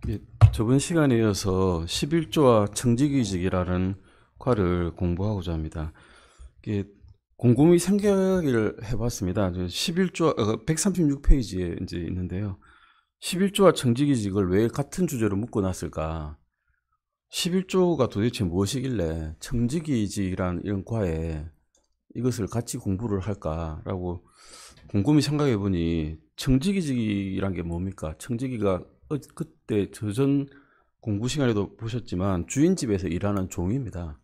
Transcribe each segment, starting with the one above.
예, 저번 시간에 이어서 11조와 청지기직이라는 과를 공부하고자 합니다. 이게 곰곰이 생각을 해봤습니다. 11조, 136페이지에 이제 있는데요. 11조와 청지기직을 왜 같은 주제로 묶어놨을까? 11조가 도대체 무엇이길래 청지기직이란 이런 과에 이것을 같이 공부를 할까라고 곰곰이 생각해보니 청지기직이란 게 뭡니까? 청지기가 그때 저전 공부 시간에도 보셨지만 주인 집에서 일하는 종입니다.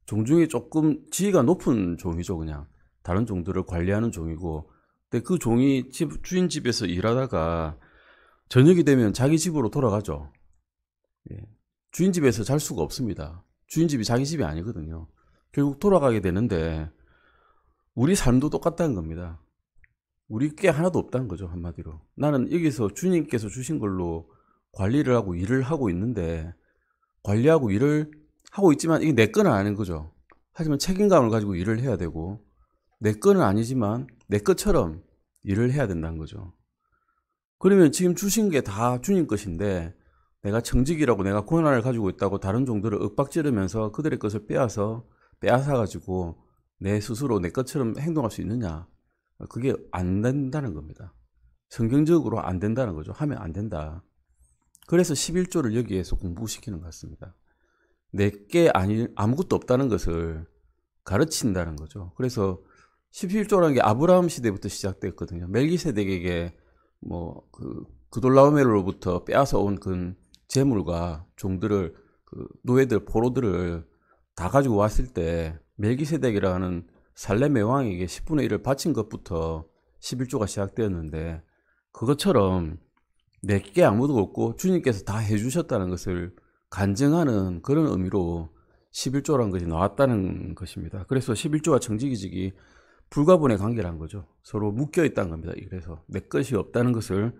종 중에 조금 지위가 높은 종이죠. 그냥 다른 종들을 관리하는 종이고, 근데 그 종이 주인 집에서 일하다가 저녁이 되면 자기 집으로 돌아가죠. 예. 주인 집에서 잘 수가 없습니다. 주인 집이 자기 집이 아니거든요. 결국 돌아가게 되는데 우리 삶도 똑같다는 겁니다. 우리 게 하나도 없다는 거죠. 한마디로 나는 여기서 주님께서 주신 걸로 관리를 하고 일을 하고 있는데, 관리하고 일을 하고 있지만 이게 내 거는 아닌 거죠. 하지만 책임감을 가지고 일을 해야 되고, 내 거는 아니지만 내 것처럼 일을 해야 된다는 거죠. 그러면 지금 주신 게 다 주님 것인데 내가 청직이라고 내가 권한을 가지고 있다고 다른 종들을 윽박지르면서 그들의 것을 빼앗아 가지고 내 스스로 내 것처럼 행동할 수 있느냐? 그게 안 된다는 겁니다. 성경적으로 안 된다는 거죠. 하면 안 된다. 그래서 11조를 여기에서 공부시키는 것 같습니다. 내게 아무것도 없다는 것을 가르친다는 거죠. 그래서 11조라는 게 아브라함 시대부터 시작됐거든요. 멜기세덱에게 그돌라오메로부터 빼앗아 온 그 재물과 종들을, 그 노예들 포로들을 다 가지고 왔을 때 멜기세덱이라는 살렘의 왕에게 10분의 1을 바친 것부터 11조가 시작되었는데, 그것처럼 내게 아무도 없고 주님께서 다 해주셨다는 것을 간증하는 그런 의미로 11조라는 것이 나왔다는 것입니다. 그래서 11조와 청지기직이 불가분의 관계라는 거죠. 서로 묶여 있다는 겁니다. 그래서 내 것이 없다는 것을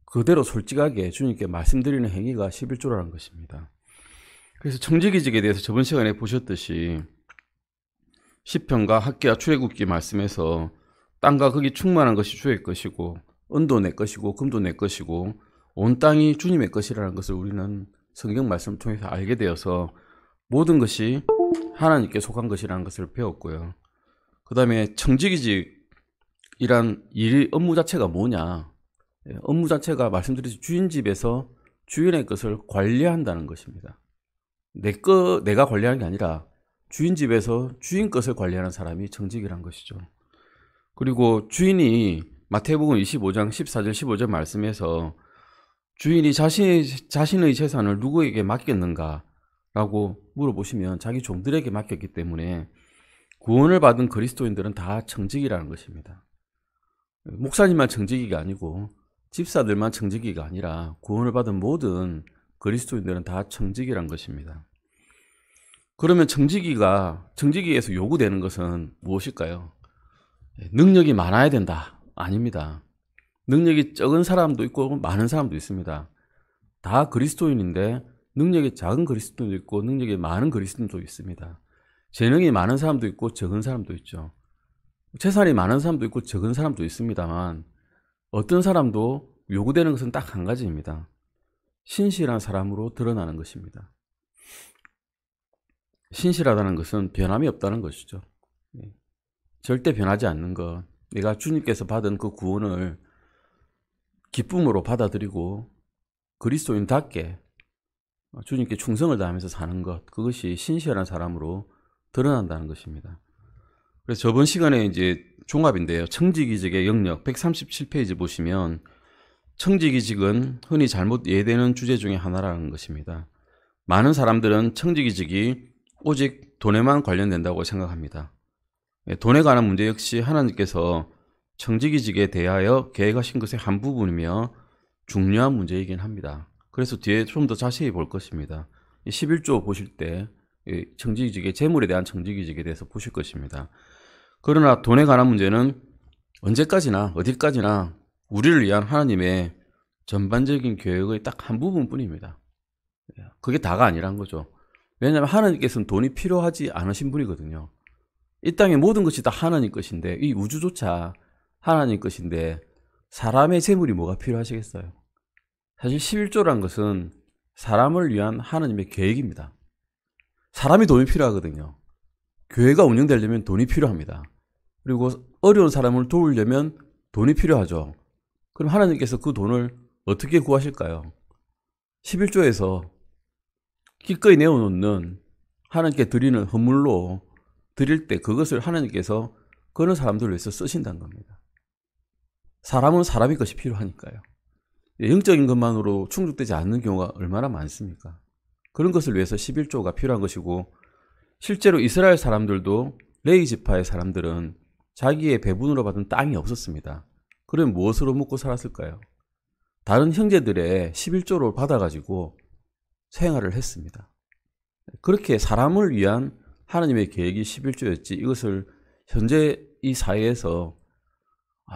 그대로 솔직하게 주님께 말씀드리는 행위가 11조라는 것입니다. 그래서 청지기직에 대해서 저번 시간에 보셨듯이 시편과 학기와 출애굽기 말씀에서 땅과 거기 충만한 것이 주의 것이고 은도 내 것이고 금도 내 것이고 온 땅이 주님의 것이라는 것을 우리는 성경 말씀을 통해서 알게 되어서 모든 것이 하나님께 속한 것이라는 것을 배웠고요. 그 다음에 청지기직이란 업무 자체가 뭐냐? 업무 자체가 말씀드렸듯이 주인 집에서 주인의 것을 관리한다는 것입니다. 내가 관리하는 게 아니라 주인 집에서 주인 것을 관리하는 사람이 청직이란 것이죠. 그리고 주인이 마태복음 25장 14절 15절 말씀에서 주인이 자신의 재산을 누구에게 맡겼는가 라고 물어보시면 자기 종들에게 맡겼기 때문에 구원을 받은 그리스도인들은 다 청직이라는 것입니다. 목사님만 청직이가 아니고 집사들만 청직이가 아니라 구원을 받은 모든 그리스도인들은 다 청직이란 것입니다. 그러면 청지기에서 요구되는 것은 무엇일까요? 능력이 많아야 된다. 아닙니다. 능력이 적은 사람도 있고 많은 사람도 있습니다. 다 그리스도인인데 능력이 작은 그리스도인도 있고 능력이 많은 그리스도인도 있습니다. 재능이 많은 사람도 있고 적은 사람도 있죠. 재산이 많은 사람도 있고 적은 사람도 있습니다만 어떤 사람도 요구되는 것은 딱 한 가지입니다. 신실한 사람으로 드러나는 것입니다. 신실하다는 것은 변함이 없다는 것이죠. 절대 변하지 않는 것, 내가 주님께서 받은 그 구원을 기쁨으로 받아들이고 그리스도인답게 주님께 충성을 다하면서 사는 것, 그것이 신실한 사람으로 드러난다는 것입니다. 그래서 저번 시간에 이제 종합인데요. 청지기직의 영역 137페이지 보시면 청지기직은 흔히 잘못 이해되는 주제 중에 하나라는 것입니다. 많은 사람들은 청지기직이 오직 돈에만 관련된다고 생각합니다. 돈에 관한 문제 역시 하나님께서 청지기직에 대하여 계획하신 것의 한 부분이며 중요한 문제이긴 합니다. 그래서 뒤에 좀 더 자세히 볼 것입니다. 11조 보실 때 청지기직의 재물에 대한 청지기직에 대해서 보실 것입니다. 그러나 돈에 관한 문제는 언제까지나 어디까지나 우리를 위한 하나님의 전반적인 계획의 딱 한 부분뿐입니다. 그게 다가 아니란 거죠. 왜냐하면 하나님께서는 돈이 필요하지 않으신 분이거든요. 이 땅의 모든 것이 다 하나님 것인데, 이 우주조차 하나님 것인데 사람의 재물이 뭐가 필요하시겠어요? 사실 11조란 것은 사람을 위한 하나님의 계획입니다. 사람이 돈이 필요하거든요. 교회가 운영되려면 돈이 필요합니다. 그리고 어려운 사람을 도우려면 돈이 필요하죠. 그럼 하나님께서 그 돈을 어떻게 구하실까요? 11조에서 기꺼이 내어놓는 하나님께 드리는 헌물로 드릴 때 그것을 하나님께서 그런 사람들을 위해서 쓰신다는 겁니다. 사람은 사람의 것이 필요하니까요. 영적인 것만으로 충족되지 않는 경우가 얼마나 많습니까? 그런 것을 위해서 11조가 필요한 것이고, 실제로 이스라엘 사람들도 레위 지파의 사람들은 자기의 배분으로 받은 땅이 없었습니다. 그럼 무엇으로 먹고 살았을까요? 다른 형제들의 11조를 받아가지고 생활을 했습니다. 그렇게 사람을 위한 하나님의 계획이 11조였지, 이것을 현재 이 사회에서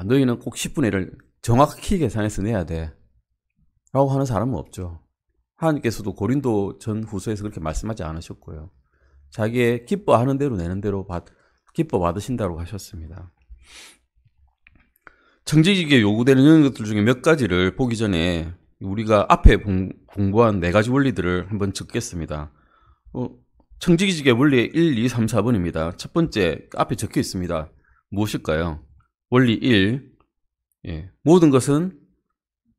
너희는 꼭 10분의 1을 정확히 계산해서 내야 돼 라고 하는 사람은 없죠. 하나님께서도 고린도 전 후서에서 그렇게 말씀하지 않으셨고요. 자기의 기뻐하는 대로 내는 대로 기뻐 받으신다고 하셨습니다. 청지기에 요구되는 이런 것들 중에 몇 가지를 보기 전에 우리가 앞에 공부한 4가지 원리들을 한번 적겠습니다. 청지기직의 원리 1, 2, 3, 4번입니다. 첫 번째 앞에 적혀 있습니다. 무엇일까요? 원리 1, 모든 것은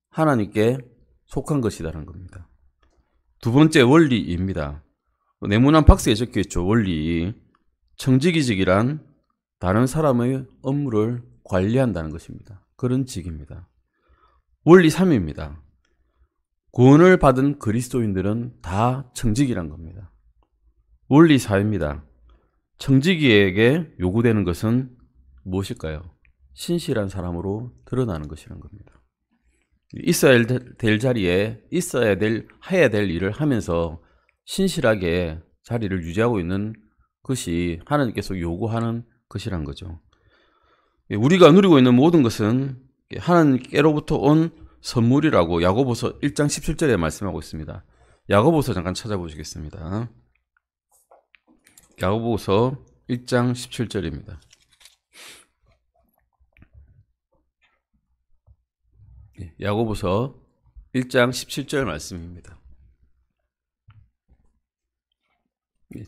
하나님께 속한 것이라는 겁니다. 두 번째 원리 2입니다. 네모난 박스에 적혀 있죠. 원리 2, 청지기직이란 다른 사람의 업무를 관리한다는 것입니다. 그런 직입니다. 원리 3입니다. 구원을 받은 그리스도인들은 다 청지기란 겁니다. 원리 4입니다. 청지기에게 요구되는 것은 무엇일까요? 신실한 사람으로 드러나는 것이란 겁니다. 있어야 될 자리에 해야 될 일을 하면서 신실하게 자리를 유지하고 있는 것이 하나님께서 요구하는 것이란 거죠. 우리가 누리고 있는 모든 것은 하나님께로부터 온 선물이라고 야고보서 1장 17절에 말씀하고 있습니다. 야고보서 잠깐 찾아보시겠습니다. 야고보서 1장 17절입니다. 야고보서 1장 17절 말씀입니다.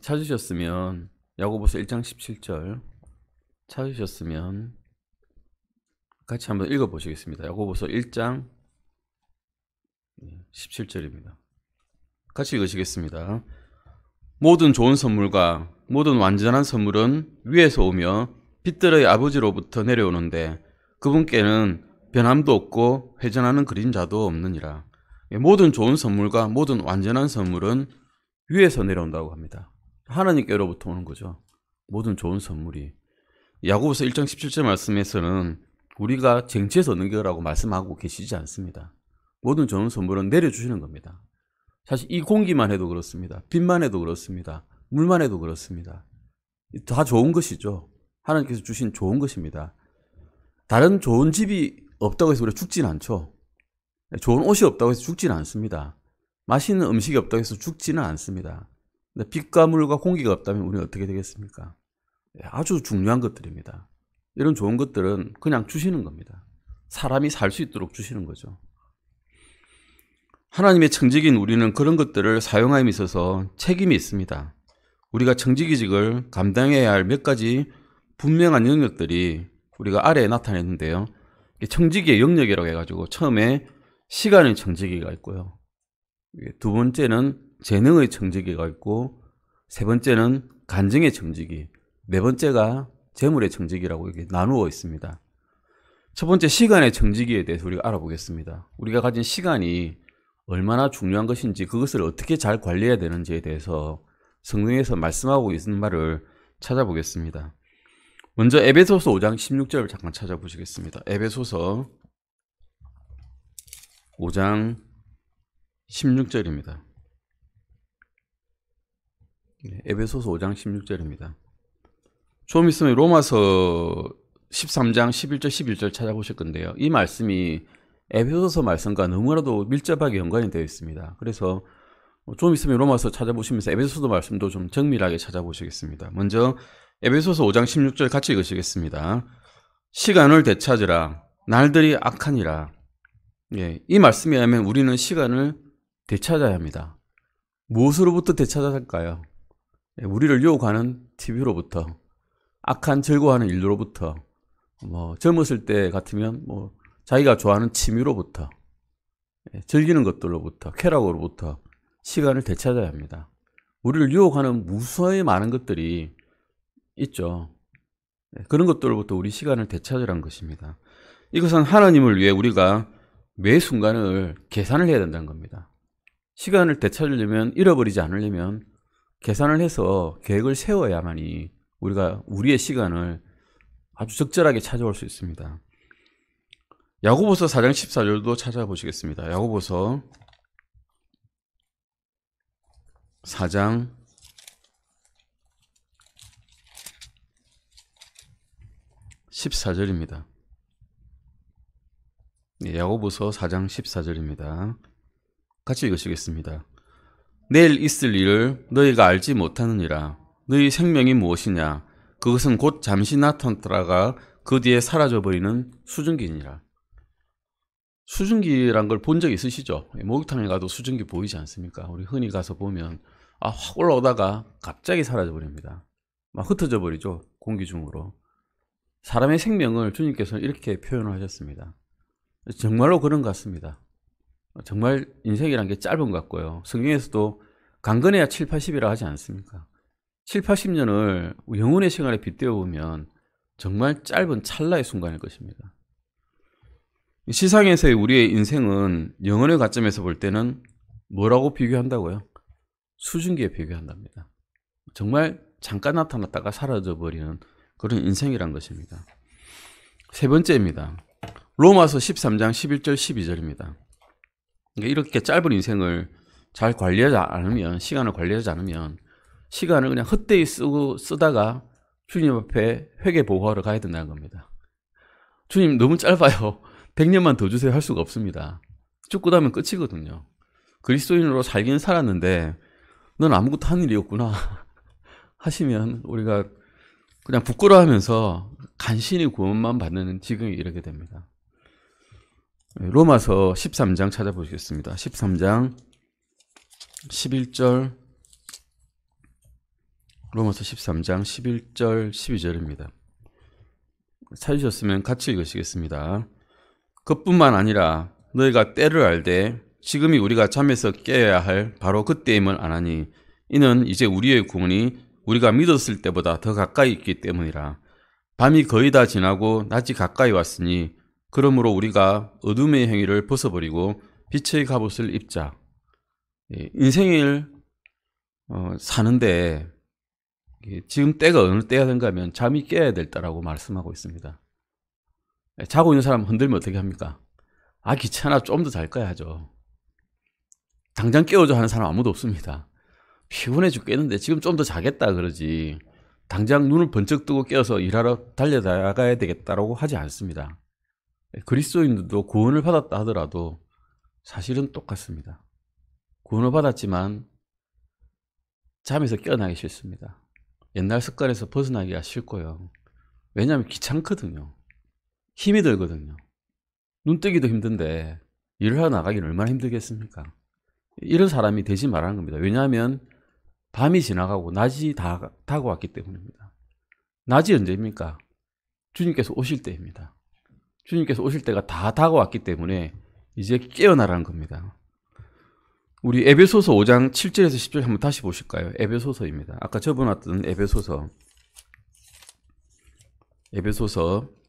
찾으셨으면 야고보서 1장 17절 찾으셨으면 같이 한번 읽어보시겠습니다. 야고보서 1장 17절입니다. 같이 읽으시겠습니다. 모든 좋은 선물과 모든 완전한 선물은 위에서 오며 빛들의 아버지로부터 내려오는데 그분께는 변함도 없고 회전하는 그림자도 없느니라. 모든 좋은 선물과 모든 완전한 선물은 위에서 내려온다고 합니다. 하나님께로부터 오는 거죠. 모든 좋은 선물이. 야고보서 1장 17절 말씀에서는 우리가 쟁취해서 얻는 거라고 말씀하고 계시지 않습니다. 모든 좋은 선물은 내려주시는 겁니다. 사실 이 공기만 해도 그렇습니다. 빛만 해도 그렇습니다. 물만 해도 그렇습니다. 다 좋은 것이죠. 하나님께서 주신 좋은 것입니다. 다른 좋은 집이 없다고 해서 우리가 죽지는 않죠. 좋은 옷이 없다고 해서 죽지는 않습니다. 맛있는 음식이 없다고 해서 죽지는 않습니다. 근데 빛과 물과 공기가 없다면 우리는 어떻게 되겠습니까? 아주 중요한 것들입니다. 이런 좋은 것들은 그냥 주시는 겁니다. 사람이 살 수 있도록 주시는 거죠. 하나님의 청지기인 우리는 그런 것들을 사용함에 있어서 책임이 있습니다. 우리가 청지기직을 감당해야 할 몇 가지 분명한 영역들이 우리가 아래에 나타냈는데요. 청지기의 영역이라고 해가지고 처음에 시간의 청지기가 있고요. 두 번째는 재능의 청지기가 있고, 세 번째는 간증의 청지기, 네 번째가 재물의 청지기라고 이렇게 나누어 있습니다. 첫 번째 시간의 청지기에 대해서 우리가 알아보겠습니다. 우리가 가진 시간이 얼마나 중요한 것인지, 그것을 어떻게 잘 관리해야 되는지에 대해서 성경에서 말씀하고 있는 말을 찾아보겠습니다. 먼저 에베소서 5장 16절을 잠깐 찾아보시겠습니다. 에베소서 5장 16절입니다. 에베소서 5장 16절입니다. 좀 있으면 로마서 13장 11절 11절 찾아보실 건데요. 이 말씀이 에베소서 말씀과 너무나도 밀접하게 연관이 되어 있습니다. 그래서 좀 있으면 로마서 찾아보시면서 에베소서 말씀도 좀 정밀하게 찾아보시겠습니다. 먼저 에베소서 5장 16절 같이 읽으시겠습니다. 시간을 되찾으라. 날들이 악하니라. 예, 이 말씀에 의하면 우리는 시간을 되찾아야 합니다. 무엇으로부터 되찾아야 할까요? 예, 우리를 유혹하는 TV로부터, 악한 즐거워하는 일로부터, 젊었을 때 같으면 자기가 좋아하는 취미로부터, 예, 즐기는 것들로부터, 쾌락으로부터 시간을 되찾아야 합니다. 우리를 유혹하는 무수히 많은 것들이 있죠. 예, 그런 것들로부터 우리 시간을 되찾으라는 것입니다. 이것은 하나님을 위해 우리가 매 순간을 계산을 해야 된다는 겁니다. 시간을 되찾으려면, 잃어버리지 않으려면 계산을 해서 계획을 세워야만이 우리가 우리의 시간을 아주 적절하게 찾아올 수 있습니다. 야고보서 4장 14절도 찾아보시겠습니다. 야고보서 4장 14절입니다. 야고보서 4장 14절입니다. 같이 읽으시겠습니다. 내일 있을 일을 너희가 알지 못하느니라. 너희 생명이 무엇이냐? 그것은 곧 잠시 나타났다가 그 뒤에 사라져버리는 수증기니라. 수증기란 걸 본 적 있으시죠? 목욕탕에 가도 수증기 보이지 않습니까? 우리 흔히 가서 보면 확 올라오다가 갑자기 사라져버립니다. 막 흩어져 버리죠. 공기 중으로. 사람의 생명을 주님께서는 이렇게 표현을 하셨습니다. 정말로 그런 것 같습니다. 정말 인생이란 게 짧은 것 같고요. 성경에서도 강건해야 7, 80이라 하지 않습니까? 7, 80년을 영혼의 시간에 빗대어 보면 정말 짧은 찰나의 순간일 것입니다. 시상에서의 우리의 인생은 영혼의 관점에서 볼 때는 뭐라고 비교한다고요? 수증기에 비교한답니다. 정말 잠깐 나타났다가 사라져버리는 그런 인생이란 것입니다. 세 번째입니다. 로마서 13장 11절 12절입니다. 이렇게 짧은 인생을 잘 관리하지 않으면, 시간을 관리하지 않으면 시간을 그냥 헛되이 쓰다가 주님 앞에 회개 보고하러 가야 된다는 겁니다. 주님 너무 짧아요. 100년만 더 주세요 할 수가 없습니다. 죽고 나면 끝이거든요. 그리스도인으로 살긴 살았는데 넌 아무것도 한 일이 없구나 하시면 우리가 그냥 부끄러워하면서 간신히 구원만 받는 지경에 이르게 됩니다. 로마서 13장 찾아보시겠습니다. 13장 11절, 로마서 13장 11절 12절입니다. 찾으셨으면 같이 읽으시겠습니다. 그뿐만 아니라 너희가 때를 알되 지금이 우리가 잠에서 깨어야 할 바로 그때임을 아나니 이는 이제 우리의 구원이 우리가 믿었을 때보다 더 가까이 있기 때문이라. 밤이 거의 다 지나고 낮이 가까이 왔으니 그러므로 우리가 어둠의 행위를 벗어버리고 빛의 갑옷을 입자. 인생을 사는데 지금 때가 어느 때가 된가 하면 잠이 깨야 될 때라고 말씀하고 있습니다. 자고 있는 사람 흔들면 어떻게 합니까? 귀찮아, 좀 더 잘 거야 하죠. 당장 깨워줘 하는 사람 아무도 없습니다. 피곤해 죽겠는데 지금 좀 더 자겠다 그러지, 당장 눈을 번쩍 뜨고 깨어서 일하러 달려나가야 되겠다라고 하지 않습니다. 그리스도인들도 구원을 받았다 하더라도 사실은 똑같습니다. 구원을 받았지만 잠에서 깨어나기 싫습니다. 옛날 습관에서 벗어나기가 싫고요. 왜냐하면 귀찮거든요. 힘이 들거든요. 눈 뜨기도 힘든데 일을 하러 나가기는 얼마나 힘들겠습니까? 이런 사람이 되지 말라는 겁니다. 왜냐하면 밤이 지나가고 낮이 다가왔기 때문입니다. 낮이 언제입니까? 주님께서 오실 때입니다. 주님께서 오실 때가 다 다가왔기 때문에 이제 깨어나라는 겁니다. 우리 에베소서 5장 7절에서 10절 한번 다시 보실까요? 에베소서입니다. 아까 접어놨던 에베소서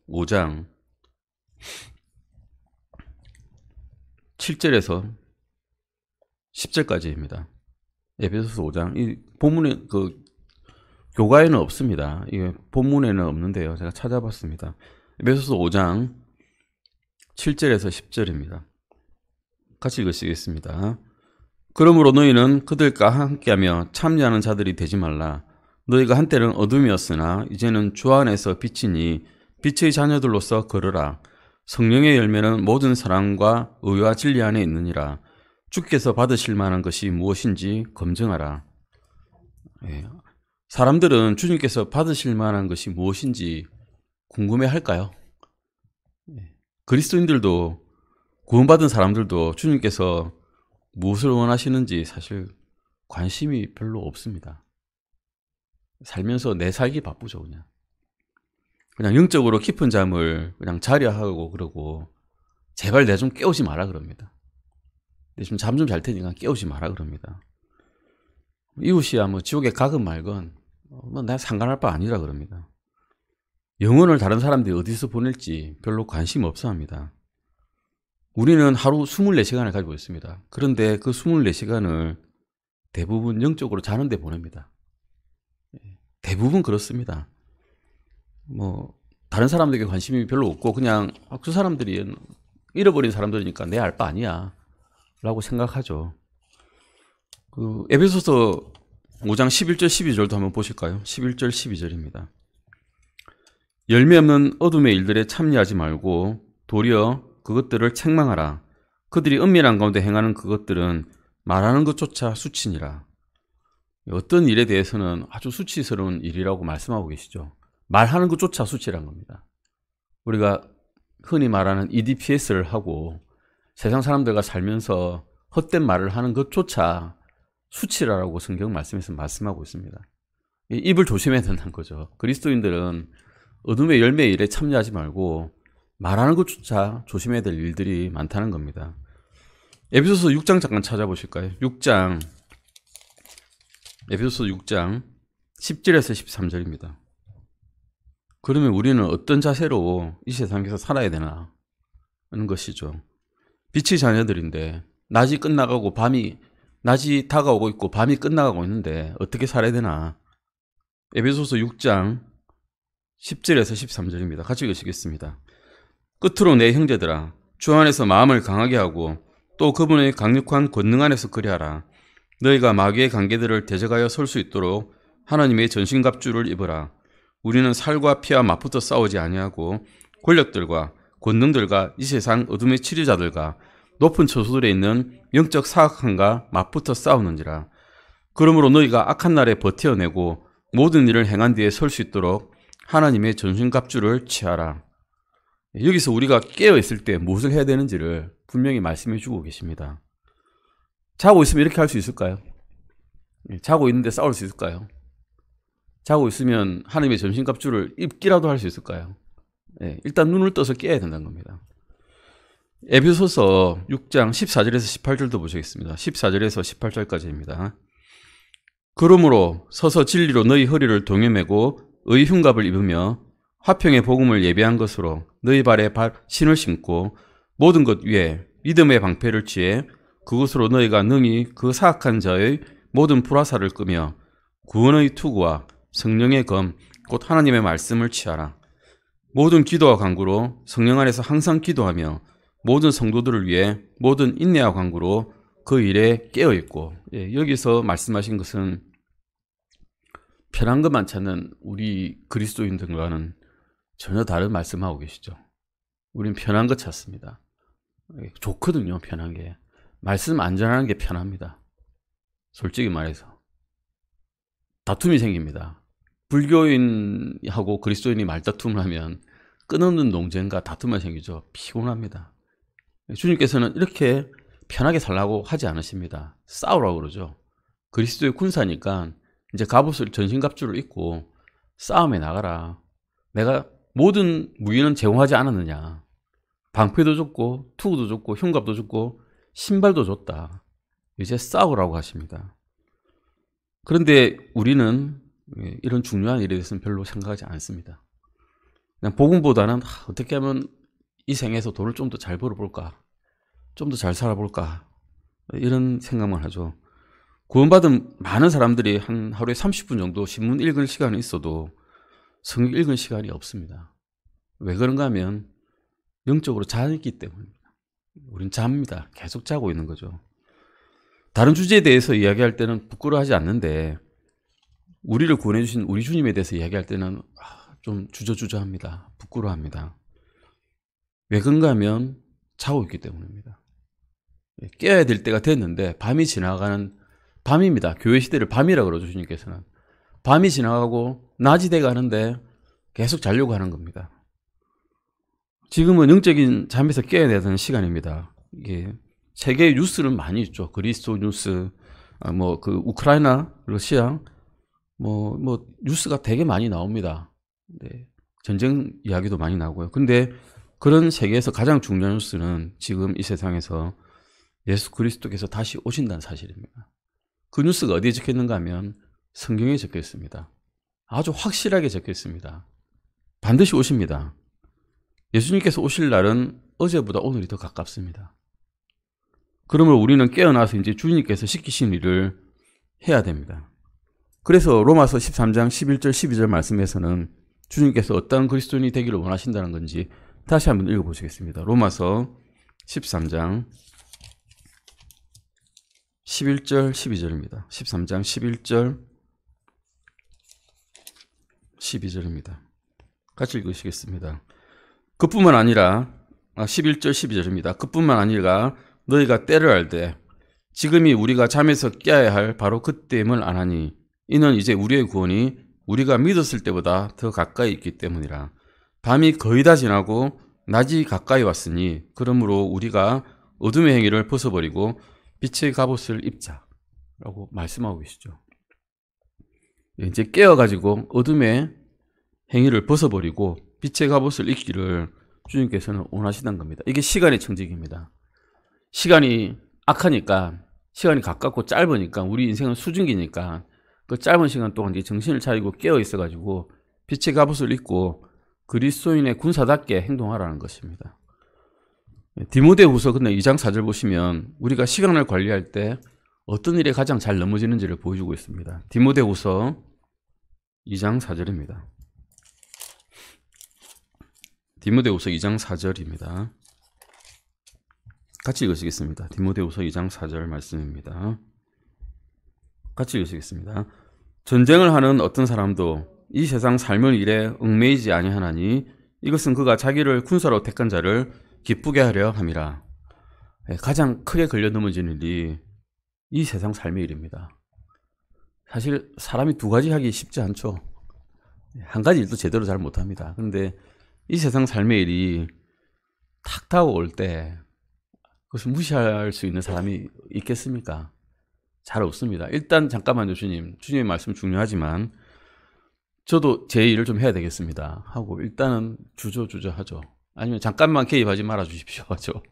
5장 7절에서 10절까지입니다. 에베소서 5장. 이 본문에 교과에는 없습니다. 이게 본문에는 없는데요. 제가 찾아봤습니다. 에베소서 5장 7절에서 10절입니다. 같이 읽으시겠습니다. 그러므로 너희는 그들과 함께하며 참여하는 자들이 되지 말라. 너희가 한때는 어둠이었으나 이제는 주 안에서 빛이니 빛의 자녀들로서 걸으라. 성령의 열매는 모든 사랑과 의와 진리 안에 있느니라. 주께서 받으실 만한 것이 무엇인지 검증하라. 사람들은 주님께서 받으실 만한 것이 무엇인지 궁금해할까요? 그리스도인들도 구원받은 사람들도 주님께서 무엇을 원하시는지 사실 관심이 별로 없습니다. 살면서 내 살기 바쁘죠. 그냥 영적으로 깊은 잠을 그냥 자려 하고 그러고, 제발 내 좀 깨우지 마라 그럽니다. 내 좀 잠 좀 잘 테니까 깨우지 마라 그럽니다. 이웃이야 뭐 지옥에 가건 말건 뭐 내가 상관할 바 아니라 그럽니다. 영혼을 다른 사람들이 어디서 보낼지 별로 관심 없어 합니다. 우리는 하루 24시간을 가지고 있습니다. 그런데 그 24시간을 대부분 영적으로 자는 데 보냅니다. 대부분 그렇습니다. 뭐 다른 사람들에게 관심이 별로 없고 그냥 그 사람들이 잃어버린 사람들이니까 내 알 바 아니야 라고 생각하죠. 그 에베소서 5장 11절 12절도 한번 보실까요? 11절 12절입니다. 열매 없는 어둠의 일들에 참여하지 말고 도리어 그것들을 책망하라. 그들이 은밀한 가운데 행하는 그것들은 말하는 것조차 수치니라. 어떤 일에 대해서는 아주 수치스러운 일이라고 말씀하고 계시죠. 말하는 것조차 수치란 겁니다. 우리가 흔히 말하는 EDPS를 하고 세상 사람들과 살면서 헛된 말을 하는 것조차 수치라고 성경 말씀에서 말씀하고 있습니다. 입을 조심해야 된다는 거죠. 그리스도인들은 어둠의 열매의 일에 참여하지 말고 말하는 것조차 조심해야 될 일들이 많다는 겁니다. 에베소서 6장 잠깐 찾아보실까요? 에베소서 6장 10절에서 13절입니다. 그러면 우리는 어떤 자세로 이 세상에서 살아야 되나 하는 것이죠. 빛의 자녀들인데 낮이 다가오고 있고 밤이 끝나가고 있는데 어떻게 살아야 되나. 에베소서 6장 10절에서 13절입니다. 같이 읽으시겠습니다. 끝으로 내 형제들아 주 안에서 마음을 강하게 하고 또 그분의 강력한 권능 안에서 그리하라. 너희가 마귀의 관계들을 대적하여 설 수 있도록 하나님의 전신갑주를 입어라. 우리는 살과 피와 맞붙어 싸우지 아니하고 권력들과 권능들과 이 세상 어둠의 치료자들과 높은 처소들에 있는 영적 사악함과 맞붙어 싸우는지라. 그러므로 너희가 악한 날에 버텨내고 모든 일을 행한 뒤에 설 수 있도록 하나님의 전신갑주를 취하라. 여기서 우리가 깨어있을 때 무엇을 해야 되는지를 분명히 말씀해 주고 계십니다. 자고 있으면 이렇게 할 수 있을까요? 자고 있는데 싸울 수 있을까요? 자고 있으면 하나님의 전신갑주를 입기라도 할 수 있을까요? 일단 눈을 떠서 깨야 된다는 겁니다. 에베소서 6장 14절에서 18절도 보시겠습니다. 14절에서 18절까지입니다. 그러므로 서서 진리로 너희 허리를 동여매고 의 흉갑을 입으며 화평의 복음을 예배한 것으로 너희 발에 신을 신고 모든 것 위에 믿음의 방패를 취해 그것으로 너희가 능히 그 사악한 자의 모든 불화살을 끄며 구원의 투구와 성령의 검 곧 하나님의 말씀을 취하라. 모든 기도와 간구로 성령 안에서 항상 기도하며 모든 성도들을 위해 모든 인내와 간구로 그 일에 깨어있고. 여기서 말씀하신 것은 편한 것만 찾는 우리 그리스도인들과는 전혀 다른 말씀하고 계시죠. 우린 편한 것 찾습니다. 좋거든요, 편한 게. 말씀 안 전하는 게 편합니다. 솔직히 말해서. 다툼이 생깁니다. 불교인하고 그리스도인이 말다툼을 하면 끊없는 논쟁과 다툼만 생기죠. 피곤합니다. 주님께서는 이렇게 편하게 살라고 하지 않으십니다. 싸우라고 그러죠. 그리스도의 군사니까 이제 갑옷을 전신갑주를 입고 싸움에 나가라. 내가 모든 무기는 제공하지 않았느냐. 방패도 줬고 투구도 줬고 흉갑도 줬고 신발도 줬다. 이제 싸우라고 하십니다. 그런데 우리는 이런 중요한 일에 대해서는 별로 생각하지 않습니다. 그냥 복음보다는 어떻게 하면 이 생에서 돈을 좀 더 잘 벌어볼까, 좀 더 잘 살아볼까, 이런 생각만 하죠. 구원받은 많은 사람들이 한 하루에 30분 정도 신문 읽을 시간이 있어도 성경 읽은 시간이 없습니다. 왜 그런가 하면 영적으로 자있기 때문입니다. 우린 잡니다. 계속 자고 있는 거죠. 다른 주제에 대해서 이야기할 때는 부끄러워하지 않는데 우리를 구원해 주신 우리 주님에 대해서 이야기할 때는 좀 주저주저합니다. 부끄러워합니다. 왜 그런가 하면 자고 있기 때문입니다. 깨어야 될 때가 됐는데 밤이 지나가는 밤입니다. 교회 시대를 밤이라고 그러죠. 주님께서는. 밤이 지나가고 낮이 돼가는데 계속 자려고 하는 겁니다. 지금은 영적인 잠에서 깨어야 되는 시간입니다. 이게 세계 뉴스는 많이 있죠. 그리스도 뉴스, 우크라이나, 러시아, 뉴스가 되게 많이 나옵니다. 네. 전쟁 이야기도 많이 나오고요. 근데 그런 세계에서 가장 중요한 뉴스는 지금 이 세상에서 예수 그리스도께서 다시 오신다는 사실입니다. 그 뉴스가 어디에 적혀 있는가 하면 성경에 적혀 있습니다. 아주 확실하게 적혀 있습니다. 반드시 오십니다. 예수님께서 오실 날은 어제보다 오늘이 더 가깝습니다. 그러므로 우리는 깨어나서 이제 주님께서 시키신 일을 해야 됩니다. 그래서 로마서 13장 11절 12절 말씀에서는 주님께서 어떤 그리스도인이 되기를 원하신다는 건지 다시 한번 읽어보시겠습니다. 로마서 13장 11절 12절입니다. 13장 11절 12절입니다. 같이 읽으시겠습니다. 그뿐만 아니라 11절 12절입니다. 그뿐만 아니라 너희가 때를 알되 지금이 우리가 잠에서 깨어야 할 바로 그때임을 아나니 이는 이제 우리의 구원이 우리가 믿었을 때보다 더 가까이 있기 때문이라. 밤이 거의 다 지나고 낮이 가까이 왔으니 그러므로 우리가 어둠의 행위를 벗어버리고 빛의 갑옷을 입자라고 말씀하고 계시죠. 이제 깨어가지고 어둠의 행위를 벗어버리고 빛의 갑옷을 입기를 주님께서는 원하시는 겁니다. 이게 시간의 청직입니다. 시간이 악하니까, 시간이 가깝고 짧으니까, 우리 인생은 수증기니까 그 짧은 시간 동안 이제 정신을 차리고 깨어 있어가지고 빛의 갑옷을 입고 그리스도인의 군사답게 행동하라는 것입니다. 디모데후서 근데 2장 4절 보시면 우리가 시간을 관리할 때 어떤 일에 가장 잘 넘어지는지를 보여주고 있습니다. 디모데후서 2장 4절입니다. 디모데후서 2장 4절입니다. 같이 읽으시겠습니다. 디모데후서 2장 4절 말씀입니다. 같이 읽으시겠습니다. 전쟁을 하는 어떤 사람도 이 세상 삶의 일에 얽매이지 아니하나니 이것은 그가 자기를 군사로 택한 자를 기쁘게 하려 함이라. 가장 크게 걸려 넘어지는 일이 이 세상 삶의 일입니다. 사실 사람이 두 가지 하기 쉽지 않죠. 한 가지 일도 제대로 잘 못합니다. 그런데 이 세상 삶의 일이 탁 다가올 때 그것을 무시할 수 있는 사람이 있겠습니까? 잘 없습니다. 일단 잠깐만요, 주님의 말씀 중요하지만 저도 제 일을 좀 해야 되겠습니다 하고 일단은 주저주저 하죠. 아니면 잠깐만 개입하지 말아 주십시오 하죠.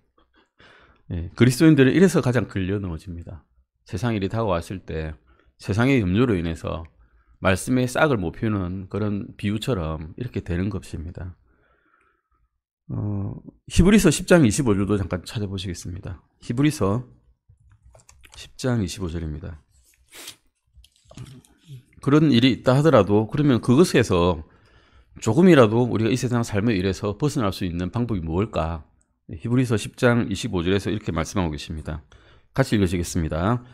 예, 그리스도인들은 이래서 가장 걸려 넘어집니다. 세상 일이 다가왔을 때 세상의 염려로 인해서 말씀의 싹을 못 피우는 그런 비유처럼 이렇게 되는 것입니다. 히브리서 10장 25절도 잠깐 찾아보시겠습니다. 히브리서 10장 25절입니다. 그런 일이 있다 하더라도 그러면 그것에서 조금이라도 우리가 이 세상 삶의 일에서 벗어날 수 있는 방법이 무엇일까? 히브리서 10장 25절에서 이렇게 말씀하고 계십니다. 같이 읽으시겠습니다.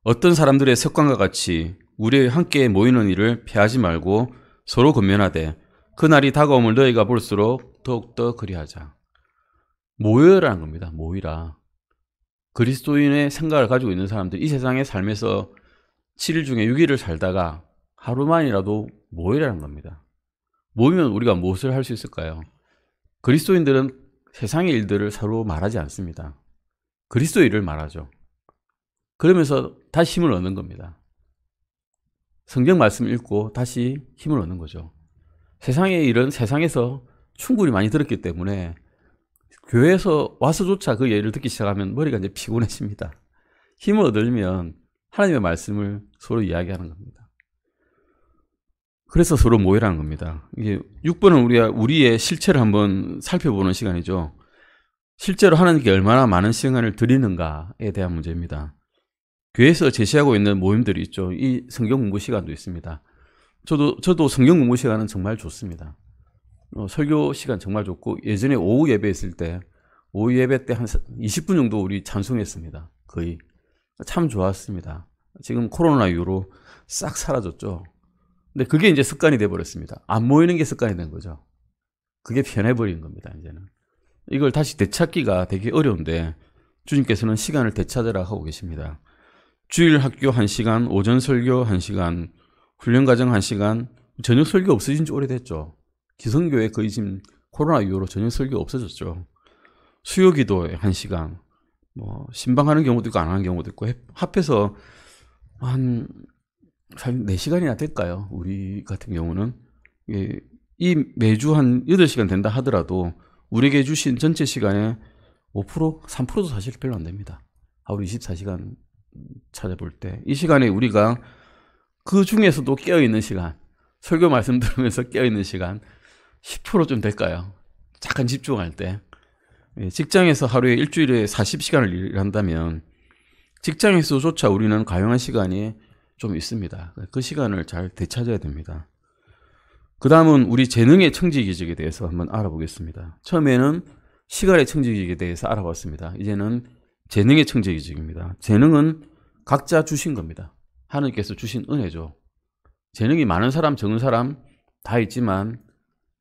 어떤 사람들의 습관과 같이 우리 함께 모이는 일을 피하지 말고 서로 권면하되 그날이 다가옴을 너희가 볼수록 더욱더 그리하자. 모여라는 겁니다. 모이라. 그리스도인의 생각을 가지고 있는 사람들, 이 세상의 삶에서 7일 중에 6일을 살다가 하루만이라도 모이라는 겁니다. 모이면 우리가 무엇을 할 수 있을까요? 그리스도인들은 세상의 일들을 서로 말하지 않습니다. 그리스도의 일을 말하죠. 그러면서 다시 힘을 얻는 겁니다. 성경 말씀 읽고 다시 힘을 얻는 거죠. 세상의 일은 세상에서 충분히 많이 들었기 때문에 교회에서 와서조차 그 예를 듣기 시작하면 머리가 이제 피곤해집니다. 힘을 얻으려면 하나님의 말씀을 서로 이야기하는 겁니다. 그래서 서로 모이라는 겁니다. 이게 6번은 우리의 실체를 한번 살펴보는 시간이죠. 실제로 하나님께 얼마나 많은 시간을 드리는가에 대한 문제입니다. 교회에서 제시하고 있는 모임들이 있죠. 이 성경 공부 시간도 있습니다. 저도 성경 공부 시간은 정말 좋습니다. 설교 시간 정말 좋고 예전에 오후 예배 했을 때 오후 예배 때 한 20분 정도 우리 찬송했습니다. 거의 참 좋았습니다. 지금 코로나 이후로 싹 사라졌죠. 근데 그게 이제 습관이 돼버렸습니다. 안 모이는 게 습관이 된 거죠. 그게 변해버린 겁니다. 이제는 이걸 다시 되찾기가 되게 어려운데 주님께서는 시간을 되찾으라 하고 계십니다. 주일 학교 1시간, 오전 설교 1시간, 훈련과정 1시간, 저녁 설교 없어진 지 오래됐죠. 기성교회 거의 지금 코로나 이후로 저녁 설교 없어졌죠. 수요기도에 1시간, 뭐 신방하는 경우도 있고 안 하는 경우도 있고 합해서 한 4시간이나 될까요? 우리 같은 경우는 이 매주 한 8시간 된다 하더라도 우리에게 주신 전체 시간의 5%, 3%도 사실 별로 안 됩니다. 하루 24시간 찾아볼 때 이 시간에 우리가 그 중에서도 깨어있는 시간, 설교 말씀 들으면서 깨어있는 시간 10%좀 될까요? 잠깐 집중할 때. 직장에서 하루에 일주일에 40시간을 일한다면 직장에서조차 우리는 가용한 시간이 좀 있습니다. 그 시간을 잘 되찾아야 됩니다. 그 다음은 우리 재능의 청지기적에 대해서 한번 알아보겠습니다. 처음에는 시간의 청지기적에 대해서 알아봤습니다. 이제는 재능의 청지기적입니다. 재능은 각자 주신 겁니다. 하나님께서 주신 은혜죠. 재능이 많은 사람, 적은 사람 다 있지만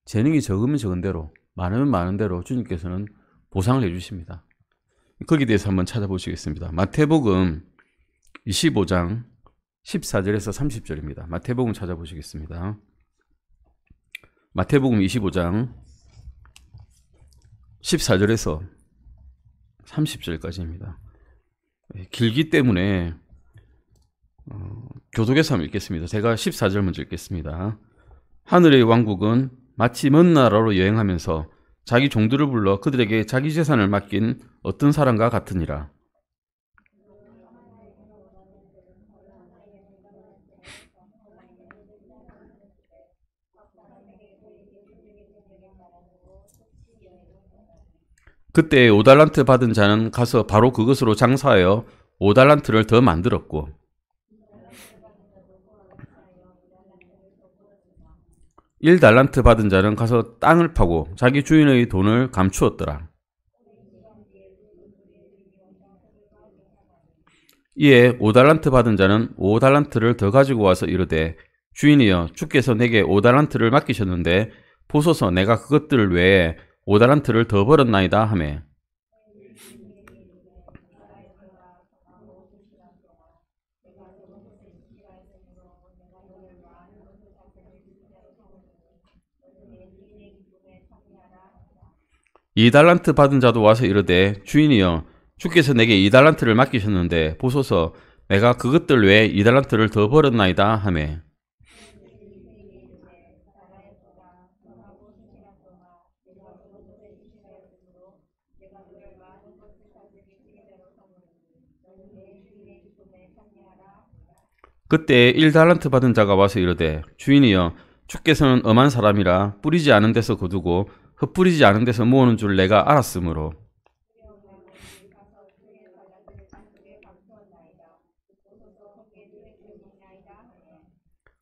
재능이 적으면 적은 대로, 많으면 많은 대로 주님께서는 보상을 해주십니다. 거기에 대해서 한번 찾아보시겠습니다. 마태복음 25장 14절에서 30절입니다. 마태복음 찾아보시겠습니다. 마태복음 25장 14절에서 30절까지입니다. 길기 때문에 교독에서 한번 읽겠습니다. 제가 14절 먼저 읽겠습니다. 하늘의 왕국은 마치 먼 나라로 여행하면서 자기 종들을 불러 그들에게 자기 재산을 맡긴 어떤 사람과 같으니라. 그때 5달란트 받은 자는 가서 바로 그것으로 장사하여 5달란트를 더 만들었고 1달란트 받은 자는 가서 땅을 파고 자기 주인의 돈을 감추었더라. 이에 5달란트 받은 자는 5달란트를 더 가지고 와서 이르되 주인이여 주께서 내게 5달란트를 맡기셨는데 보소서 내가 그것들 외에 5달란트를 더 벌었나이다 하매 이 달란트 받은 자도 와서 이르되 주인이여 주께서 내게 2달란트를 맡기셨는데 보소서 내가 그것들 외에 2달란트를 더 벌었나이다 하매 그때 1달란트 받은 자가 와서 이르되 주인이여 주께서는 엄한 사람이라 뿌리지 않은 데서 거두고 흩뿌리지 않은 데서 모으는 줄 내가 알았으므로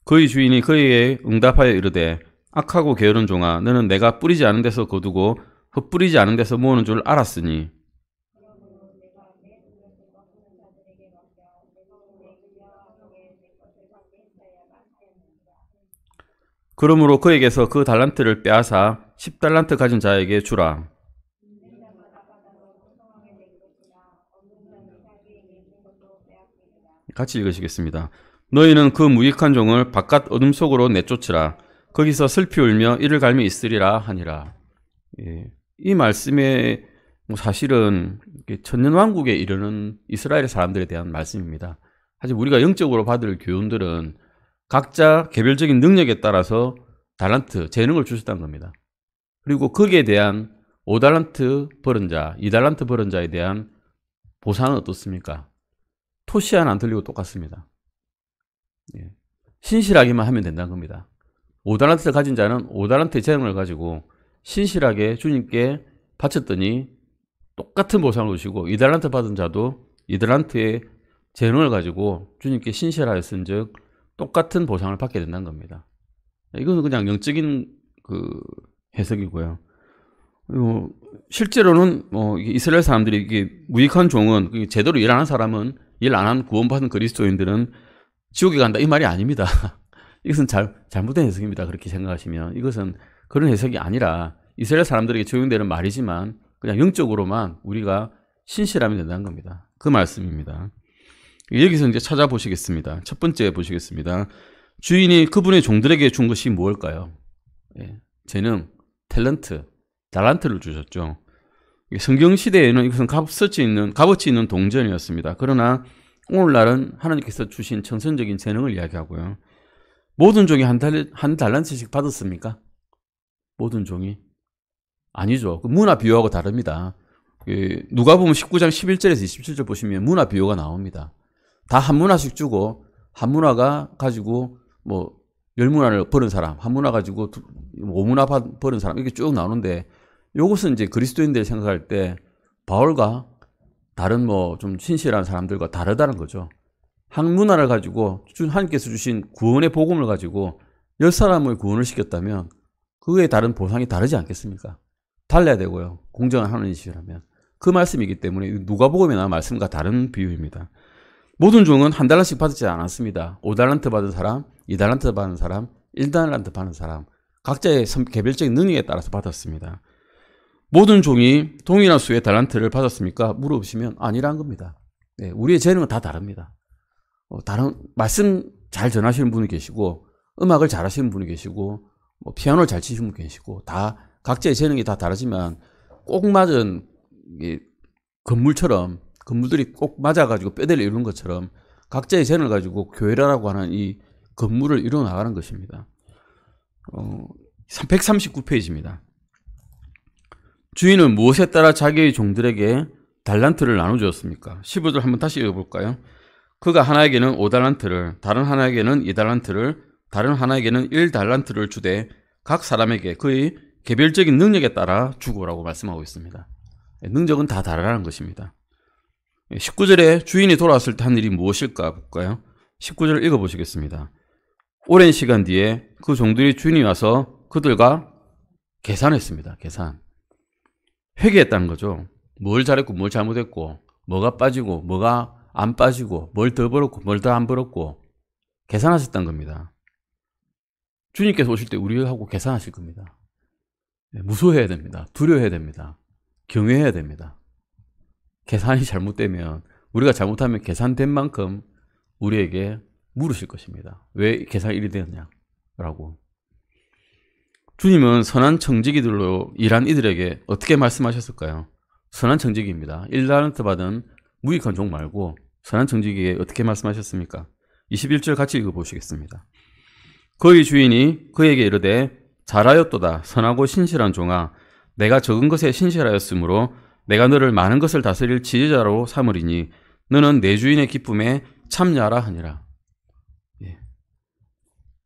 그의 주인이 그에게 응답하여 이르되 악하고 게으른 종아 너는 내가 뿌리지 않은 데서 거두고 흩뿌리지 않은 데서 모으는 줄 알았으니 그러므로 그에게서 그 달란트를 빼앗아 10달란트 가진 자에게 주라. 같이 읽으시겠습니다. 너희는 그 무익한 종을 바깥 어둠 속으로 내쫓으라. 거기서 슬피 울며 이를 갈미 있으리라 하니라. 이 말씀에 사실은 천년왕국에 이르는 이스라엘 사람들에 대한 말씀입니다. 하지만 우리가 영적으로 받을 교훈들은 각자 개별적인 능력에 따라서 달란트, 재능을 주셨다는 겁니다. 그리고 거기에 대한 5달란트 벌은 자, 2달란트 벌은 자에 대한 보상은 어떻습니까? 토시 하나 안 틀리고 똑같습니다. 신실하게만 하면 된다는 겁니다. 5달란트를 가진 자는 5달란트의 재능을 가지고 신실하게 주님께 바쳤더니 똑같은 보상을 주시고 2달란트 받은 자도 2달란트의 재능을 가지고 주님께 신실하였은즉 똑같은 보상을 받게 된다는 겁니다. 이것은 그냥 영적인 해석이고요. 실제로는 이스라엘 사람들이 이게 무익한 종은 제대로 일 안 한 사람은 일 안 한 구원받은 그리스도인들은 지옥에 간다 이 말이 아닙니다. 이것은 잘못된 해석입니다. 그렇게 생각하시면 이것은 그런 해석이 아니라 이스라엘 사람들에게 적용되는 말이지만 그냥 영적으로만 우리가 신실하면 된다는 겁니다. 그 말씀입니다. 여기서 이제 찾아보시겠습니다. 첫 번째 보시겠습니다. 주인이 그분의 종들에게 준 것이 무엇일까요? 재능, 탤런트, 달란트를 주셨죠. 성경 시대에는 이것은 값어치 있는 동전이었습니다. 그러나 오늘날은 하나님께서 주신 청선적인 재능을 이야기하고요. 모든 종이 한 달란트씩 받았습니까? 모든 종이? 아니죠. 그 문화 비유하고 다릅니다. 누가복음 19장 11절에서 27절 보시면 문화 비유가 나옵니다. 다 한 문화씩 주고 한 문화가 가지고 뭐 10문화를 버는 사람, 한 문화 가지고 5문화 버는 사람 이렇게 쭉 나오는데 이것은 이제 그리스도인들이 생각할 때 바울과 다른 뭐 좀 신실한 사람들과 다르다는 거죠. 한 문화를 가지고 하나님께서 주신 구원의 복음을 가지고 10사람을 구원을 시켰다면 그에 다른 보상이 다르지 않겠습니까? 달라야 되고요. 공정한 하나님이시라면. 그 말씀이기 때문에 누가복음에 나온 말씀과 다른 비유입니다. 모든 종은 한 달란트씩 받지 않았습니다. 5달란트 받은 사람, 2달란트 받은 사람, 1달란트 받은 사람 각자의 개별적인 능력에 따라서 받았습니다. 모든 종이 동일한 수의 달란트를 받았습니까? 물어보시면 아니란 겁니다. 네, 우리의 재능은 다 다릅니다. 다른 말씀 잘 전하시는 분이 계시고 음악을 잘 하시는 분이 계시고 뭐 피아노를 잘 치시는 분이 계시고 다 각자의 재능이 다 다르지만 꼭 맞은 건물들이 꼭 맞아가지고 뼈대를 이루는 것처럼 각자의 재능을 가지고 교회라고 하는 이 건물을 이루어 나가는 것입니다. 139페이지입니다. 주인은 무엇에 따라 자기의 종들에게 달란트를 나눠주었습니까? 15절 한번 다시 읽어볼까요? 그가 하나에게는 5달란트를, 다른 하나에게는 2달란트를, 다른 하나에게는 1달란트를 주되 각 사람에게 그의 개별적인 능력에 따라 주고라고 말씀하고 있습니다. 능력은 다 다르다는 것입니다. 19절에 주인이 돌아왔을 때 한 일이 무엇일까 볼까요? 19절을 읽어보시겠습니다. 오랜 시간 뒤에 그 종들이 주인이 와서 그들과 계산했습니다. 계산. 회개했다는 거죠. 뭘 잘했고 뭘 잘못했고 뭐가 빠지고 뭐가 안 빠지고 뭘 더 벌었고 뭘 더 안 벌었고 계산하셨다는 겁니다. 주님께서 오실 때 우리하고 계산하실 겁니다. 무서워해야 됩니다. 두려워해야 됩니다. 경외해야 됩니다. 계산이 잘못되면 우리가 잘못하면 계산된 만큼 우리에게 물으실 것입니다. 왜 계산이 이리 되었냐라고. 주님은 선한 청지기들로 일한 이들에게 어떻게 말씀하셨을까요? 선한 청지기입니다. 1달란트 받은 무익한 종 말고 선한 청지기에 어떻게 말씀하셨습니까? 21절 같이 읽어보시겠습니다. 그의 주인이 그에게 이르되 잘하였도다 선하고 신실한 종아 내가 적은 것에 신실하였으므로 내가 너를 많은 것을 다스릴 지휘자로 삼으리니 너는 내 주인의 기쁨에 참여하라 하니라. 예.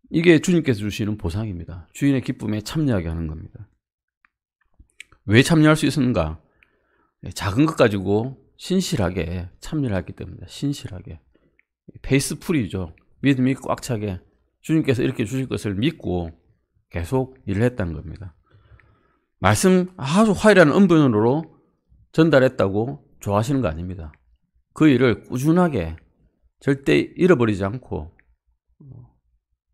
이게 주님께서 주시는 보상입니다. 주인의 기쁨에 참여하게 하는 겁니다. 왜 참여할 수 있었는가? 작은 것 가지고 신실하게 참여를 했기 때문입니다. 신실하게. 페이스풀이죠. 믿음이 꽉 차게 주님께서 이렇게 주실 것을 믿고 계속 일을 했다는 겁니다. 말씀 아주 화이라는 언변으로 전달했다고 좋아하시는 거 아닙니다. 그 일을 꾸준하게 절대 잃어버리지 않고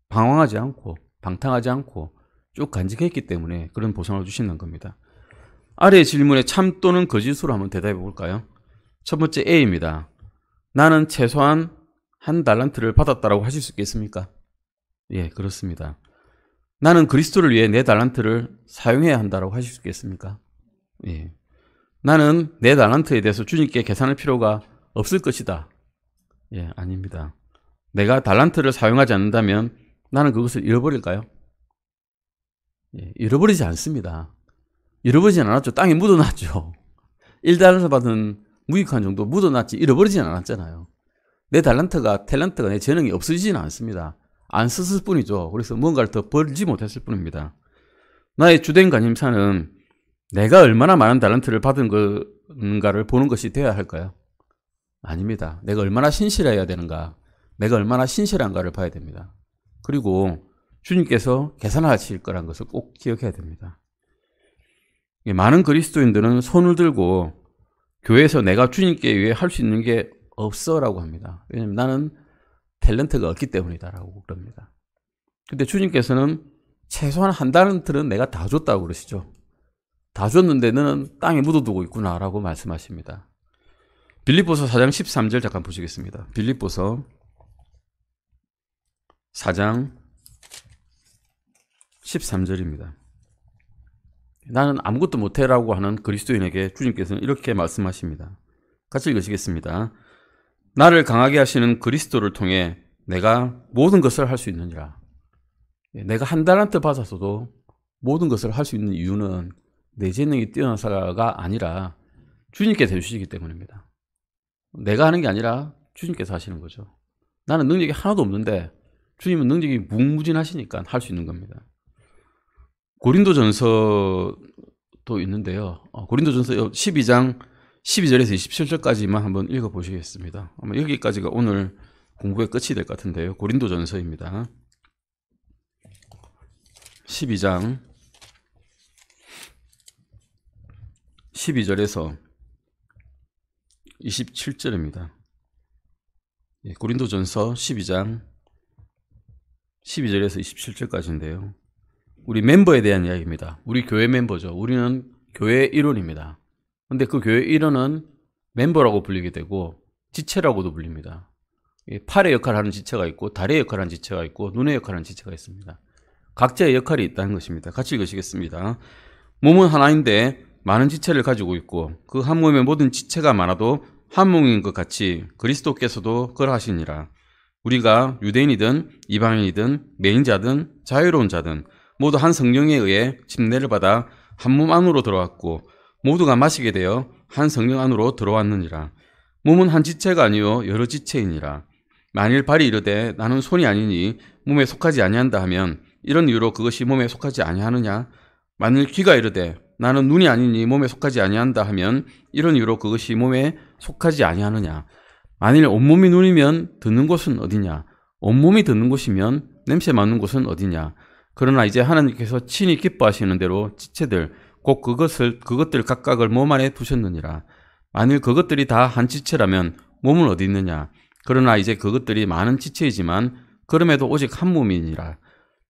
방황하지 않고 방탕하지 않고 쭉 간직했기 때문에 그런 보상을 주신다는 겁니다. 아래의 질문에 참 또는 거짓으로 한번 대답해 볼까요? 첫 번째 A입니다. 나는 최소한 한 달란트를 받았다라고 하실 수 있겠습니까? 예, 그렇습니다. 나는 그리스도를 위해 내 달란트를 사용해야 한다라고 하실 수 있겠습니까? 예. 나는 내 달란트에 대해서 주님께 계산할 필요가 없을 것이다. 예, 아닙니다. 내가 달란트를 사용하지 않는다면 나는 그것을 잃어버릴까요? 예, 잃어버리지 않습니다. 잃어버리진 않았죠. 땅에 묻어놨죠. 1달란트 받은 무익한 정도 묻어놨지 잃어버리진 않았잖아요. 내 탤런트가 내 재능이 없어지지는 않습니다. 안 썼을 뿐이죠. 그래서 뭔가를 더 벌지 못했을 뿐입니다. 나의 주된 관심사는 내가 얼마나 많은 달란트를 받은 건가를 보는 것이 되어야 할까요? 아닙니다. 내가 얼마나 신실해야 되는가, 내가 얼마나 신실한가를 봐야 됩니다. 그리고 주님께서 계산하실 거라는 것을 꼭 기억해야 됩니다. 많은 그리스도인들은 손을 들고 교회에서 내가 주님께 위해 할 수 있는 게 없어라고 합니다. 왜냐하면 나는 탤런트가 없기 때문이다라고 그럽니다. 근데 주님께서는 최소한 한 달란트는 내가 다 줬다고 그러시죠. 다 줬는데 너는 땅에 묻어두고 있구나라고 말씀하십니다. 빌립보서 4장 13절 잠깐 보시겠습니다. 빌립보서 4장 13절입니다. 나는 아무것도 못해라고 하는 그리스도인에게 주님께서는 이렇게 말씀하십니다. 같이 읽으시겠습니다. 나를 강하게 하시는 그리스도를 통해 내가 모든 것을 할 수 있느니라. 내가 한 달란트 받았어도 모든 것을 할 수 있는 이유는 내 재능이 뛰어나서가 아니라 주님께서 해주시기 때문입니다. 내가 하는 게 아니라 주님께서 하시는 거죠. 나는 능력이 하나도 없는데 주님은 능력이 무궁무진하시니까 할 수 있는 겁니다. 고린도전서도 있는데요. 고린도전서 12장 12절에서 27절까지만 한번 읽어보시겠습니다. 아마 여기까지가 오늘 공부의 끝이 될 것 같은데요. 고린도전서입니다. 12장 12절에서 27절입니다. 고린도전서 12장 12절에서 27절까지인데요. 우리 멤버에 대한 이야기입니다. 우리 교회 멤버죠. 우리는 교회의 일원입니다. 근데 그 교회의 일원은 멤버라고 불리게 되고 지체라고도 불립니다. 팔의 역할을 하는 지체가 있고 다리의 역할을 하는 지체가 있고 눈의 역할을 하는 지체가 있습니다. 각자의 역할이 있다는 것입니다. 같이 읽으시겠습니다. 몸은 하나인데 많은 지체를 가지고 있고 그 한 몸의 모든 지체가 많아도 한 몸인 것 같이 그리스도께서도 그러하시니라. 우리가 유대인이든 이방인이든 매인자든 자유로운 자든 모두 한 성령에 의해 침례를 받아 한 몸 안으로 들어왔고 모두가 마시게 되어 한 성령 안으로 들어왔느니라. 몸은 한 지체가 아니요 여러 지체이니라. 만일 발이 이르되 나는 손이 아니니 몸에 속하지 아니한다 하면 이런 이유로 그것이 몸에 속하지 아니하느냐? 만일 귀가 이르되 나는 눈이 아니니 몸에 속하지 아니한다 하면 이런 이유로 그것이 몸에 속하지 아니하느냐? 만일 온몸이 눈이면 듣는 곳은 어디냐? 온몸이 듣는 곳이면 냄새 맡는 곳은 어디냐? 그러나 이제 하나님께서 친히 기뻐하시는 대로 지체들 곧 그것들 각각을 몸 안에 두셨느니라. 만일 그것들이 다 한 지체라면 몸은 어디 있느냐? 그러나 이제 그것들이 많은 지체이지만 그럼에도 오직 한 몸이니라.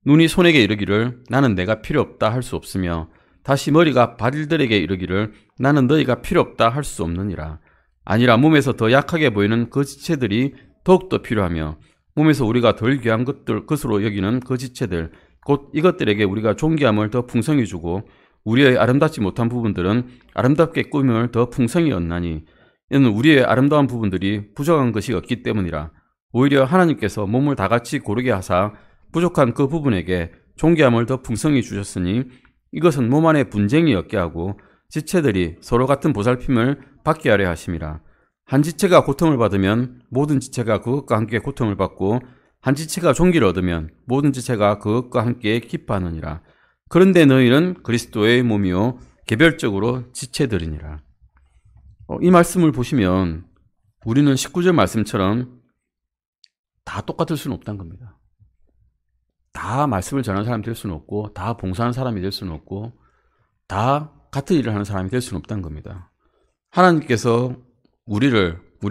눈이 손에게 이르기를 나는 내가 필요 없다 할 수 없으며 다시 머리가 발들에게 이르기를 나는 너희가 필요 없다 할 수 없느니라. 아니라 몸에서 더 약하게 보이는 그 지체들이 더욱더 필요하며 몸에서 우리가 덜 귀한 것으로 여기는 그 지체들 곧 이것들에게 우리가 존귀함을 더 풍성히 주고 우리의 아름답지 못한 부분들은 아름답게 꾸밈을 더 풍성히 얻나니 이는 우리의 아름다운 부분들이 부족한 것이 없기 때문이라. 오히려 하나님께서 몸을 다같이 고르게 하사 부족한 그 부분에게 존귀함을 더 풍성히 주셨으니 이것은 몸 안에 분쟁이 없게 하고 지체들이 서로 같은 보살핌을 받게 하려 하심이라. 한 지체가 고통을 받으면 모든 지체가 그것과 함께 고통을 받고 한 지체가 존귀를 얻으면 모든 지체가 그것과 함께 기뻐하느니라. 그런데 너희는 그리스도의 몸이요 개별적으로 지체들이니라. 이 말씀을 보시면 우리는 19절 말씀처럼 다 똑같을 수는 없다는 겁니다. 다 말씀을 전하는 사람이 될 수는 없고 다 봉사하는 사람이 될 수는 없고 다 같은 일을 하는 사람이 될 수는 없다는 겁니다. 하나님께서 우리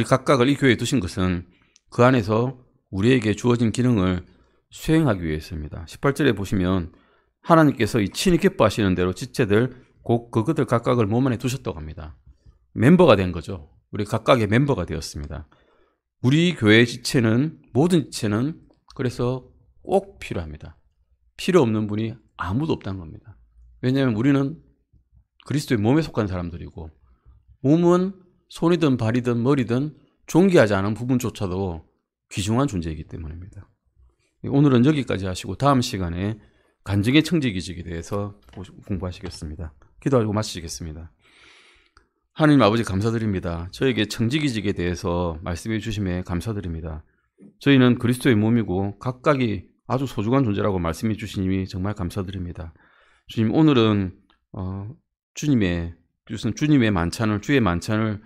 각각을 이 교회에 두신 것은 그 안에서 우리에게 주어진 기능을 수행하기 위해서입니다. 18절에 보시면 하나님께서 이 친히 기뻐하시는 대로 지체들 곧 그것들 각각을 몸 안에 두셨다고 합니다. 멤버가 된 거죠. 우리 각각의 멤버가 되었습니다. 우리 교회의 지체는 모든 지체는 그래서 꼭 필요합니다. 필요 없는 분이 아무도 없다는 겁니다. 왜냐하면 우리는 그리스도의 몸에 속한 사람들이고 몸은 손이든 발이든 머리든 존귀하지 않은 부분조차도 귀중한 존재이기 때문입니다. 오늘은 여기까지 하시고 다음 시간에 간증의 청지기직에 대해서 공부하시겠습니다. 기도하고 마치겠습니다. 하나님 아버지 감사드립니다. 저에게 청지기직에 대해서 말씀해 주심에 감사드립니다. 저희는 그리스도의 몸이고 각각이 아주 소중한 존재라고 말씀해 주시니 정말 감사드립니다. 주님, 오늘은 주님의 만찬을, 주의 만찬을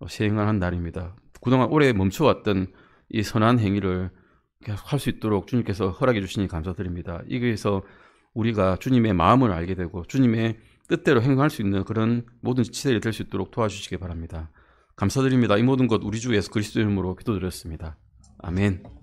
시행하는 날입니다. 그동안 오래 멈춰왔던 이 선한 행위를 할 수 있도록 주님께서 허락해 주시니 감사드립니다. 이거에서 우리가 주님의 마음을 알게 되고 주님의 뜻대로 행동할 수 있는 그런 모든 지체들이 될 수 있도록 도와주시기 바랍니다. 감사드립니다. 이 모든 것 우리 주 예수 그리스도의 이름으로 기도드렸습니다. 아멘.